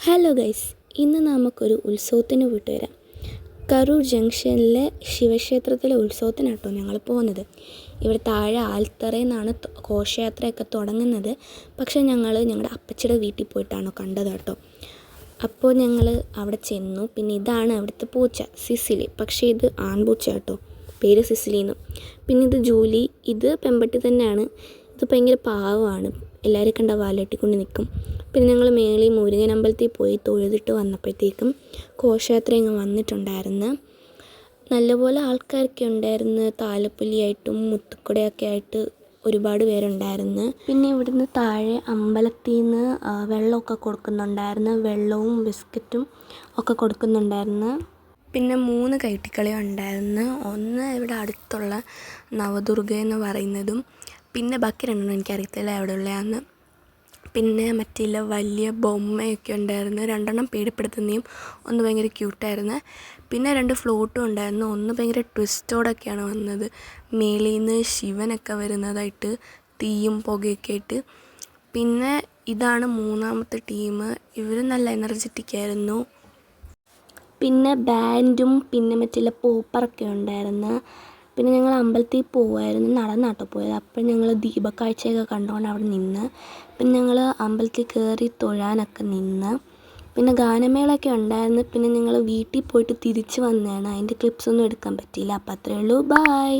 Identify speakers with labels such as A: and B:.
A: Hello guys, ഇന്ന് നമുക്കൊരു ഉത്സവത്തിന് പോയിട്ട് വരാം. കരൂർ ജംഗ്ഷനിലെ ശിവക്ഷേത്രത്തിലെ ഉത്സവത്തിനാണ് കേട്ടോ ഞങ്ങൾ പോകുന്നത്. ഇവിടെ താഴെ ആൽത്തറയിൽ നിന്നാണ് ഘോഷയാത്രയൊക്കെ തുടങ്ങുന്നത്. പക്ഷേ ഞങ്ങളുടെ അപ്പച്ചിയുടെ വീട്ടിൽ പോയിട്ടാണോ കണ്ടത് കേട്ടോ. അപ്പോൾ ഞങ്ങൾ അവിടെ ചെന്നു. പിന്നെ ഇതാണ് അവിടുത്തെ പൂച്ച, സിസിലി. പക്ഷേ ഇത് ആൺപൂച്ച കേട്ടോ, പേര് സിസിലിന്ന്. പിന്നെ ഇത് ജൂലി, ഇത് പെമ്പട്ടി തന്നെയാണ്. ഇത് ഭയങ്കര പാവമാണ്, എല്ലാവരും കണ്ട വാലെട്ടിക്കൊണ്ട് നിൽക്കും. പിന്നെ ഞങ്ങൾ മേളിൽ മുരുകൻ അമ്പലത്തിൽ പോയി തൊഴുതിട്ട് വന്നപ്പോഴത്തേക്കും ഘോഷയാത്ര ഇങ്ങ് വന്നിട്ടുണ്ടായിരുന്നു. നല്ലപോലെ ആൾക്കാരൊക്കെ ഉണ്ടായിരുന്നു. താലപ്പൊലിയായിട്ടും മുത്തുക്കുടയൊക്കെ ആയിട്ട് ഒരുപാട് പേരുണ്ടായിരുന്നു. പിന്നെ ഇവിടുന്ന് താഴെ അമ്പലത്തിൽ നിന്ന് വെള്ളമൊക്കെ കൊടുക്കുന്നുണ്ടായിരുന്നു. വെള്ളവും ബിസ്ക്കറ്റും ഒക്കെ കൊടുക്കുന്നുണ്ടായിരുന്നു. പിന്നെ 3 കൈട്ടിക്കളി ഉണ്ടായിരുന്നു. ഒന്ന് ഇവിടെ അടുത്തുള്ള നവദുർഗ എന്ന് പറയുന്നതും, പിന്നെ ബാക്കി 2 എനിക്കറിയത്തില്ല എവിടെ ഉള്ളതാന്ന്. പിന്നെ മറ്റില്ല വലിയ ബൊമ്മയൊക്കെ ഉണ്ടായിരുന്നു. 2 പേടിപ്പെടുത്തുന്നതും ഒന്ന് ഭയങ്കര ക്യൂട്ടായിരുന്നു. പിന്നെ 2 ഫ്ലോട്ടും ഉണ്ടായിരുന്നു. ഒന്ന് ഭയങ്കര ട്വിസ്റ്റോടൊക്കെയാണ് വന്നത്. മേളിൽ നിന്ന് ശിവനൊക്കെ വരുന്നതായിട്ട്, തീയും പുകയൊക്കെ ആയിട്ട്. പിന്നെ ഇതാണ് 3ാമത്തെ ടീം. ഇവർ നല്ല എനർജറ്റിക് ആയിരുന്നു. പിന്നെ ബാൻഡും പിന്നെ മറ്റുള്ള പോപ്പറൊക്കെ ഉണ്ടായിരുന്നു. പിന്നെ ഞങ്ങൾ അമ്പലത്തിൽ പോകുമായിരുന്നു, നടന്നാട്ടോ പോയത്. അപ്പോൾ ഞങ്ങൾ ദീപക്കാഴ്ചയൊക്കെ കണ്ടുകൊണ്ട് അവിടെ നിന്ന്. പിന്നെ ഞങ്ങൾ അമ്പലത്തിൽ കയറി തൊഴാനൊക്കെ നിന്ന്. പിന്നെ ഗാനമേളയൊക്കെ ഉണ്ടായിരുന്നു. പിന്നെ ഞങ്ങൾ വീട്ടിൽ പോയിട്ട് തിരിച്ച് വന്നതാണ്. അതിൻ്റെ ക്ലിപ്സൊന്നും എടുക്കാൻ പറ്റിയില്ല. അപ്പോൾ അത്രയേ ഉള്ളൂ. ബായ്.